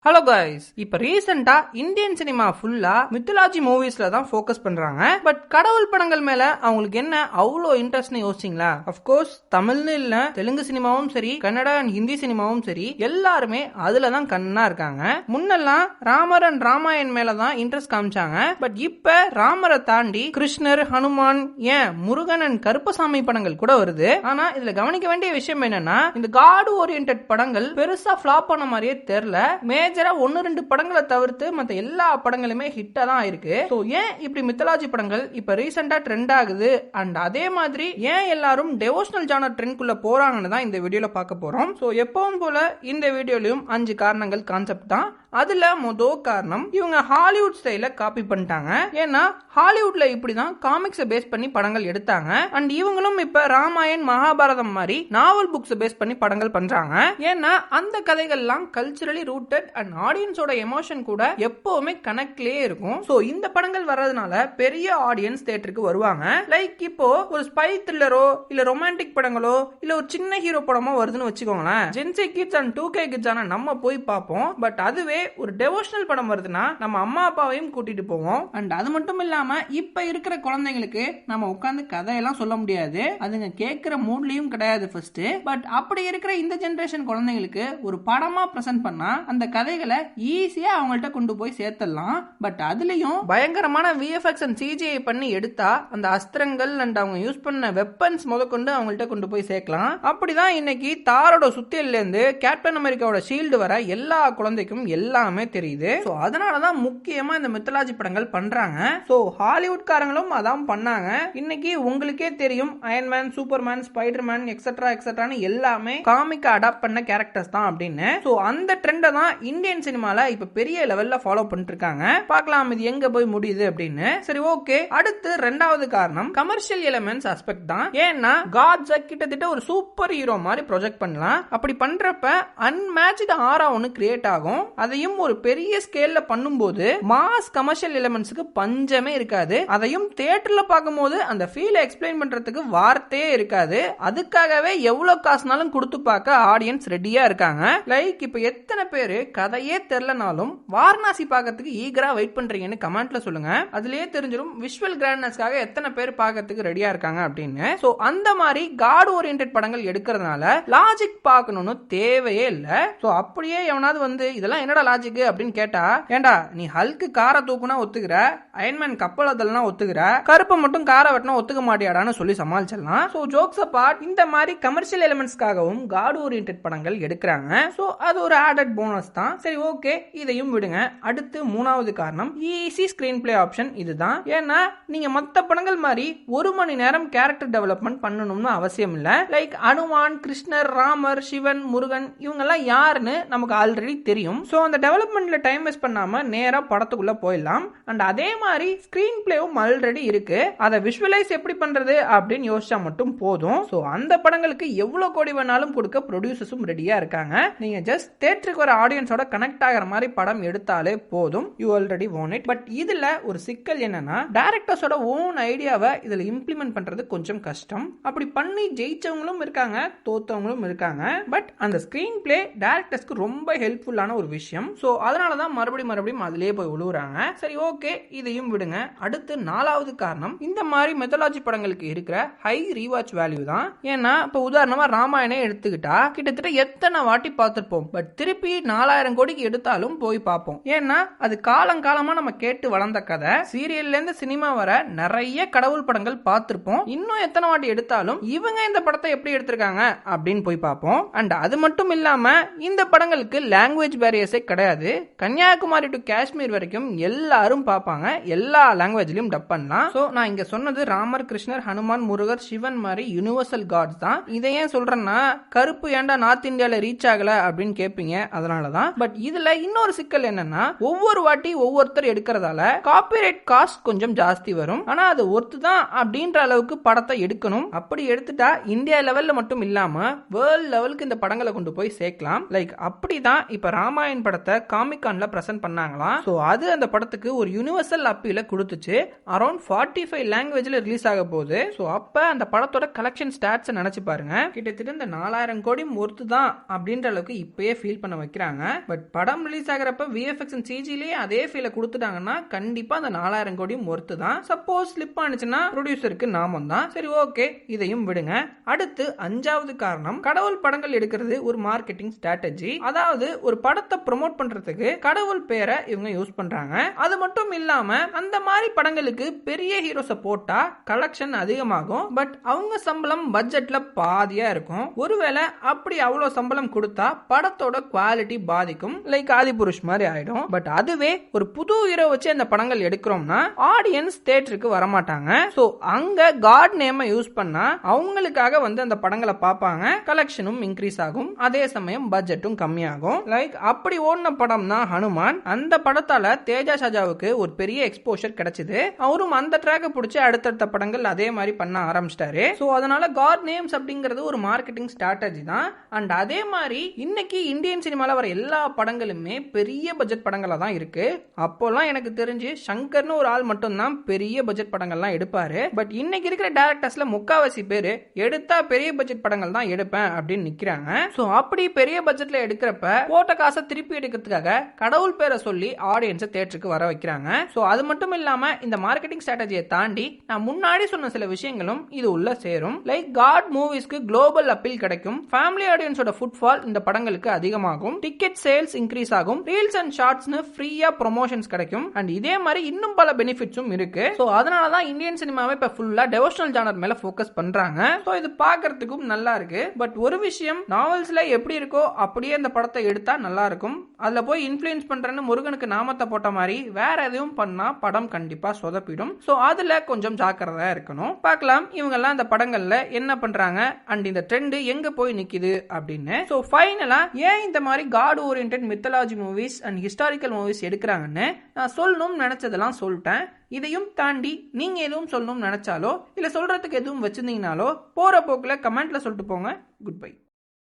Hello guys, இப்ப ரீசெண்டா Indian cinema ஃபுல்லா மித்தாலஜி மூவிஸ்ல தான் ஃபோக்கஸ் பண்றாங்க. பட் கடவுள் படங்கள் மேல அவங்களுக்கு என்ன அவ்வளோ இன்ட்ரெஸ்ட்னு யோசிச்சிங்களா? அஃப்கோர்ஸ் தமிழ்னு இல்ல, தெலுங்கு சினிமாவும் சரி, கன்னடா அண்ட் ஹிந்தி சினிமாவும் சரி, எல்லாருமே அதுல தான் கண்ணா இருக்காங்க. முன்னெல்லாம் ராமர் அண்ட் ராமாயண் மேல தான் இன்ட்ரெஸ்ட் காமிச்சாங்க. பட் இப்ப ராமரை தாண்டி கிருஷ்ணர், ஹனுமான், ஏன் முருகன் அண்ட் கருப்பசாமி படங்கள் கூட வருது. ஆனா இதுல கவனிக்க வேண்டிய விஷயம் என்னன்னா, இந்த காட் ஓரியன்டட் படங்கள் பெருசா ஃபிளாப் பண்ண மாதிரியே தெரியல. ஒன்னு ரெண்டு படங்களை தவிர்த்து மத்த எல்லா படங்களுமே ஹிட்டா தான் இருக்கு. சோ ஏன் இப்படி மித்தாலஜி படங்கள் இப்ப ரீசெண்டா ட்ரெண்ட் ஆகுது அண்ட் அதே மாதிரி ஏன் எல்லாரும் டெவோஷனல் ஜானர் ட்ரெண்ட் குள்ள போறாங்கன்னு தான் இந்த வீடியோல பார்க்க போறோம். சோ எப்பவும் போல இந்த வீடியோலயும் 5 காரணங்கள் கான்செப்ட் தான். அதுல முதல் காரணம், இவங்க ஹாலிவுட் ஸ்டைல காப்பி பண்ணிட்டாங்க. ஏன்னா ஹாலிவுட்ல இப்படிதான் காமிக்ஸை பேஸ் பண்ணி படங்கள் எடுத்தாங்க. அண்ட் இவங்களும் இப்ப ராமாயண், மகாபாரதம் மாதிரி நாவல் புக்ஸ் பேஸ் பண்ணி படங்கள் பண்றாங்க. ஏன்னா அந்த கதைகள்லாம் கல்ச்சரலி ரூட்டட் அண்ட் ஆடியன்ஸோட எமோஷன் கூட எப்பவுமே கனெக்ட்லயே இருக்கும். சோ இந்த படங்கள் வர்றதுனால பெரிய ஆடியன்ஸ் தியேட்டருக்கு வருவாங்க. லைக் இப்போ ஒரு ஸ்பை த்ரில்லரோ இல்ல ரொமான்டிக் படங்களோ இல்ல ஒரு சின்ன ஹீரோ படமோ வருதுன்னு வச்சுக்கோங்களேன். Gen Z kids and 2K kids ஆன நம்ம போய் பார்ப்போம். பட் அதுவே ஒரு டெவோஷனல் படம் வருதுன்னா நம்ம அம்மா அப்பாவையும் கூட்டிட்டு போவோம். அண்ட் அது மட்டும் இல்லாம இப்ப இருக்கிற குழந்தைங்களுக்கு நம்ம உட்கார்ந்து கதையெல்லாம் சொல்ல முடியாது. அதுங்க கேட்கிற மூட்லயும் கிடையாது ஃபர்ஸ்ட். பட் அப்படி இருக்கிற இந்த ஜெனரேஷன் குழந்தைங்களுக்கு ஒரு படமா பிரசன்ட் பண்ணா அந்த கதைகளை ஈஸியா அவங்கள்ட்ட கொண்டு போய் சேர்த்தலாம். பட் அதுலயும் பயங்கரமான VFX அண்ட் CGI பண்ணி எடுத்தா அந்த அஸ்திரங்கள் அண்ட் அவங்க யூஸ் பண்ண வெப்பன்ஸ் முதற்கொண்டு அவங்கள்ட்ட கொண்டு போய் சேர்க்கலாம். அப்படிதான் இன்னைக்கு தாரோட சுத்தியல்ல இருந்து கேப்டன் அமெரிக்காவோட ஷீல்டு வர எல்லா குழந்தைக்கும் எல்லாமே தெரியுது. சோ அதனாலதான் முக்கியமா இந்த மித்தாலஜி படங்கள் பண்றாங்க. சோ ஹாலிவுட் காரங்களும் அதான் பண்ணாங்க. இன்னைக்கு உங்களுக்கே தெரியும், அயன்மேன், சூப்பர்மேன், ஸ்பைடர்மேன் எக்ஸெட்ரா எக்ஸெட்ரான்னு எல்லாமே காமிக்கா அடாப்ட் பண்ண கேரக்டர்ஸ் தான் அப்படின்னு. சோ அந்த ட்ரெண்டை தான் இந்தியன் சினிமால இப்ப பெரிய லெவல்ல ஃபாலோ பண்ணிட்டு இருக்காங்க. பார்க்கலாம் இது எங்க போய் முடியுது அப்படின்னு. சரி, ஓகே. அடுத்து ரெண்டாவது காரணம் கமர்ஷியல் எலிமெண்ட்ஸ் ஆஸ்பெக்ட் தான். ஏன்னா காட்ஸ் கிட்டத்தட்ட ஒரு சூப்பர் ஹீரோ மாதிரி ப்ரொஜெக்ட் பண்ணலாம். அப்படி பண்றப்ப அன்மேட்ச்டு ஆரா ஒன்னு கிரியேட் ஆகும். அதையும் ஒரு பெரிய ஸ்கேல்ல பண்ணும்போது மாஸ் கமர்ஷியல் எலிமெண்ட்ஸ்க்கு பஞ்சமே இருக்காது. அதையும் தியேட்டர்ல பார்க்கும்போது அந்த ஃபீல் எக்ஸ்பிளைன் பண்றதுக்கு வார்த்தையே இருக்காது. அதுக்காகவே எவ்வளவு காசுனாலும் கொடுத்து பார்க்க ஆடியன்ஸ் ரெடியா இருக்காங்க. லைக் இப்ப எத்தனை பேரு கதையே தெரியலனாலும் வாரணாசி பார்க்கறதுக்கு ஈகரா வெயிட் பண்றீங்கன்னு கமெண்ட்ல சொல்லுங்க. அதுலயே தெரிஞ்சிடும் விஷுவல் கிராண்ட்னஸ்க்காக எத்தனை பேர் பார்க்கறதுக்கு ரெடியா இருக்காங்க அப்படின்னு. சோ அந்த மாதிரி காட் ஓரியன்டட் படங்கள் எடுக்கிறதுனால லாஜிக் பார்க்கணும்னு தேவையே இல்ல. சோ அப்படியே எவனாவது வந்து இதெல்லாம் என்னடா லாஜிக் அப்படின்னு கேட்டா, ஏண்டா நீ ஹல்க்கு காரை தூக்குனா ஒத்துக்கிற, அயன்மேன் கப்பல் அதெல்லாம் ஒத்துக்கிற, கருப்பை மட்டும் காரை வெட்டினா ஒத்துக்க மாட்டியாடான்னு சொல்லி சமாளிச்சிடலாம். சோ ஜோக்ஸ் அபார்ட், இந்த மாதிரி கமர்ஷியல் எலிமெண்ட்ஸ்க்காகவும் காட் ஓரியன்டட் படங்கள் எடுக்கிறாங்க. சோ அது ஒரு ஆடட் போனஸ் தான். சரி, ஓகே, இதையும் விடுங்க. அடுத்து மூணாவது காரணம் ஈஸி ஸ்கிரீன் பிளே ஆப்ஷன் இதுதான். ஏன்னா நீங்க மத்த படங்கள் மாதிரி 1 மணி நேரம் கேரக்டர் டெவலப்மெண்ட் பண்ணணும்னு அவசியம் இல்ல. லைக் அனுமான், கிருஷ்ணர், ராமர், சிவன், முருகன் இவங்க எல்லாம் யாருன்னு நமக்கு ஆல்ரெடி தெரியும். சோ அந்த டெவலப்மெண்ட்ல டைம் வேஸ்ட் பண்ணாம நேரா படத்துக்குள்ள போயிடலாம். அண்ட் அதே மாதிரி ஸ்கிரீன் பிளேவும் ஆல்ரெடி இருக்கு. அதை விஷுவலைஸ் எப்படி பண்றது அப்படின்னு யோசிச்சா மட்டும் போதும். சோ அந்த படங்களுக்கு எவ்வளவு கோடி வேணாலும் கொடுக்க ப்ரொடியூசர்ஸும் ரெடியா இருக்காங்க. நீங்க ஜஸ்ட் தியேட்டருக்கு வர ஆடியன்ஸோட கனெக்ட் ஆகிற மாதிரி படம் எடுத்தாலே போதும். You already won it. But இதுல ஒரு சிக்கல் என்னன்னா, டைரக்டர்ஸோட ஓன் ஐடியாவை இதுல இம்ப்ளிமெண்ட் பண்றது கொஞ்சம் கஷ்டம். அப்படி பண்ணி ஜெயிச்சவங்களும் இருக்காங்க, தோத்தவங்களும் இருக்காங்க. பட் அந்த ஸ்கிரீன் பிளே டைரக்டர்ஸ்க்கு ரொம்ப ஹெல்ப்ஃபுல்லான ஒரு விஷயம். சோ அதனாலதான் மறுபடியும் அதிலே போய் உழுவுறாங்க. சரி, ஓகே, இதையும் விடுங்க. அடுத்து 4வது காரணம், இந்த மாதிரி மெத்தாலஜி படங்களுக்கு இருக்கிற ஹை ரீவாட்ச் வேல்யூ தான். ஏன்னா இப்ப உதாரணமா ராமாயணம் எடுத்துக்கிட்டா கிட்டத்தட்ட எத்தனை வாட்டி பார்த்திருப்போம். பட் திருப்பி 4000 கோடிக்கு எடுத்தாலும் போய் பார்ப்போம். ஏன்னா அது காலங்காலமா நம்ம கேட்டு வளர்ந்த கதை. சீரியல்ல இருந்து சினிமா வர நிறைய கடவுள் படங்கள் பார்த்திருப்போம். இன்னும் எத்தனை வாட்டி எடுத்தாலும் இவங்க இந்த படத்தை எப்படி எடுத்திருக்காங்க அப்படின்னு போய் பார்ப்போம். அண்ட் அது மட்டும் இல்லாம இந்த படங்களுக்கு லாங்குவேஜ் பேரியர்ஸே கிடையாது. கன்னியாகுமரி டு காஷ்மீர் வரைக்கும் எல்லாரும் பார்ப்பாங்க. எல்லா லாங்குவேஜ்லயும் டப் பண்ணலாம். சோ நான் இங்க சொன்னது ராமர், கிருஷ்ணர், ஹனுமான், முருகர், சிவன் மாதிரி யூனிவர்சல் காட்ஸ் தான். இதை ஏன் சொல்றேன்னா, கருப்பு ஏண்டா நார்த் இந்தியால ரீச் ஆகல அப்படின்னு கேட்பீங்க, அதனாலதான். பட் இதுல இன்னொரு சிக்கல் என்னன்னா, ஒவ்வொரு வாட்டி ஒவ்வொருத்தர் எடுக்கிறதால காப்பிரைட் காஸ்ட் கொஞ்சம் ஜாஸ்தி வரும். ஆனா அது ஒர்த்து தான் அப்படின்ற அளவுக்கு படத்தை எடுக்கணும். அப்படி எடுத்துட்டா இந்தியா லெவல்ல மட்டும் இல்லாம வேர்ல்ட் லெவலுக்கு இந்த படங்களை கொண்டு போய் சேர்க்கலாம். லைக் அப்படிதான் இப்ப ராமாயண் படத்தை காமிகான்ல பிரசன்ட் பண்ணாங்களாம். சோ அது அந்த படத்துக்கு ஒரு யூனிவர்சல் அப்பீல கொடுத்துச்சு. அரௌண்ட் 45 லாங்குவேஜ்ல ரிலீஸ் ஆக போகுது. சோ அப்ப அந்த படத்தோட கலெக்ஷன் ஸ்டாட்ஸ் நினைச்சு பாருங்க. கிட்டத்தட்ட இந்த 4000 கோடி ஒர்த்து தான் அப்படின்ற அளவுக்கு இப்பயே ஃபீல் பண்ண வைக்கிறாங்க. பட் பட் படம் ரிலீஸ் ஆகிறப்ப விஎஃப்எக்ஸ் அண்ட் சிஜிலேயே அதே ஃபீலை கொடுத்துட்டாங்கன்னா கண்டிப்பா அந்த 4000 கோடியும் ஒர்த்து தான். சப்போஸ் ஸ்லிப் ஆனிச்சுன்னா ப்ரொடியூசருக்கு நாமம் தான். சரி, ஓகே, இதையும் விடுங்க. அடுத்து 5வது காரணம், கடவுள் படங்கள் எடுக்கிறது ஒரு மார்க்கெட்டிங் ஸ்ட்ராட்டஜி. அதாவது ஒரு படத்தை ப்ரோமோட் பண்றதுக்கு கடவுள் பேரை இவங்க யூஸ் பண்றாங்க. அது மட்டும் இல்லாம அந்த மாதிரி படங்களுக்கு பெரிய ஹீரோஸை போட்டா கலெக்ஷன் அதிகமாகும். பட் அவங்க சம்பளம் பட்ஜெட்ல பாதியா இருக்கும். ஒருவேளை அப்படி அவ்வளவு சம்பளம் கொடுத்தா படத்தோட குவாலிட்டி பாதிக்கும். லைக் ஆதிபுருஷ் மாதிரி ஆயிடும். பட் அதுவே ஒரு புது ஹீரோ வச்சு அந்த படங்கள் எடுக்கிறோம்னா ஆடியன்ஸ் தியேட்டருக்கு வரமாட்டாங்க. சோ அங்க காட் நேமை யூஸ் பண்ணா அவங்களுக்காக வந்து அந்த படங்களை பார்ப்பாங்க. கலெக்ஷனும் இன்க்ரீஸ் ஆகும். அதே சமயம் பட்ஜெட்டும் கம்மியாகும். லைக் அப்படி ஓடின படம் தான் ஹனுமான். அந்த படத்தால தேஜா ஷாஜாவுக்கு ஒரு பெரிய எக்ஸ்போஷர் கிடைச்சது. அவரும் அந்த ட்ராக்கை பிடிச்சி அடுத்தடுத்த படங்கள் அதே மாதிரி பண்ண ஆரம்பிச்சிட்டாரு. சோ அதனால காட் நேம்ஸ் அப்படிங்கிறது ஒரு மார்க்கெட்டிங் ஸ்ட்ராட்டஜி தான். அண்ட் அதே மாதிரி இன்னைக்கு இந்தியன் சினிமால வர எல்லா படங்களுமே பெரிய பட்ஜெட் படங்களா தான் இருக்கு. அப்போல்லாம் எனக்கு தெரிஞ்சு சங்கர்னு ஒரு ஆள் மட்டும் தான் பெரிய பட்ஜெட் படங்கள்லாம் எடுப்பாரு. பட் இன்னைக்கு இருக்கிற டைரக்டர்ஸ்ல முக்காவாசி பேரு எடுத்தா பெரிய பட்ஜெட் படங்கள் தான் எடுப்பேன் அப்படின்னு நிக்கிறாங்க. சோ அப்படி பெரிய பட்ஜெட்ல எடுக்கிறப்ப போட்ட காசை திருப்பி எடுக்கிறதுக்காக கடவுள் பேரை சொல்லி ஆடியன்ஸை தியேட்டருக்கு வர வைக்கிறாங்க. சோ அது மட்டும் இல்லாம இந்த மார்க்கெட்டிங் ஸ்ட்ராட்டஜியை தாண்டி நான் முன்னாடி சொன்ன சில விஷயங்களும் இது உள்ள சேரும். லைக் காட் மூவிஸ்க்கு குளோபல் அப்பீல் கிடைக்கும். ஃபேமிலி ஆடியன்ஸோட ஃபுட்ஃபால் இந்த படங்களுக்கு அதிகமாகும். டிக்கெட் சேல்ஸ் இன்க்ரீஸ் ஆகும். ரீல்ஸ் அண்ட் ஷார்ட்ஸ்னு ஃப்ரீயா ப்ரொமோஷன்ஸ் கிடைக்கும். அண்ட் இதே மாதிரி இன்னும் பல பெனிஃபிட்ஸும் இருக்கு. சோ அதனால தான் இந்தியன் சினிமாவை இப்ப ஃபுல்லா டெவோஷனல் ஜானர் மேல ஃபோக்கஸ் பண்றாங்க. சோ இது பார்க்கிறதுக்கும் நல்லா இருக்கு. பட் ஒரு விஷயம், நாவல்ஸ்ல எப்படி இருக்கோ அப்படியே அந்த படத்தை எடுத்தா நல்லா இருக்கும். அதுல போய் இன்ஃப்ளூயன்ஸ் பண்றேன்னு முருகனுக்கு நாமத்தை போட்ட மாதிரி வேற எதுவும் பண்ணா படம் கண்டிப்பா சொதப்பிடும். சோ அதுல கொஞ்சம் ஜாக்கிரதையா இருக்கணும். பார்க்கலாம் இவங்க எல்லாம் இந்த படங்கள்ல என்ன பண்றாங்க அண்ட் இந்த ட்ரெண்ட் எங்க போய் நிக்குது அப்படின்னு. சோ ஃபைனலா ஏன் இந்த மாதிரி god oriented mythology movies and historical movies எடுக்கிறாங்கன்னு நான் சொல்லணும்னு நினைச்சதெல்லாம் சொல்லிட்டேன். இதையும் தாண்டி நீங்க எதுவும் சொல்லணும்னு நினைச்சாலோ இல்ல சொல்றதுக்கு எதுவும் வச்சிருந்தீங்கனாலோ போற போக்குல கமெண்ட்ல சொல்லிட்டு போங்க. Good bye.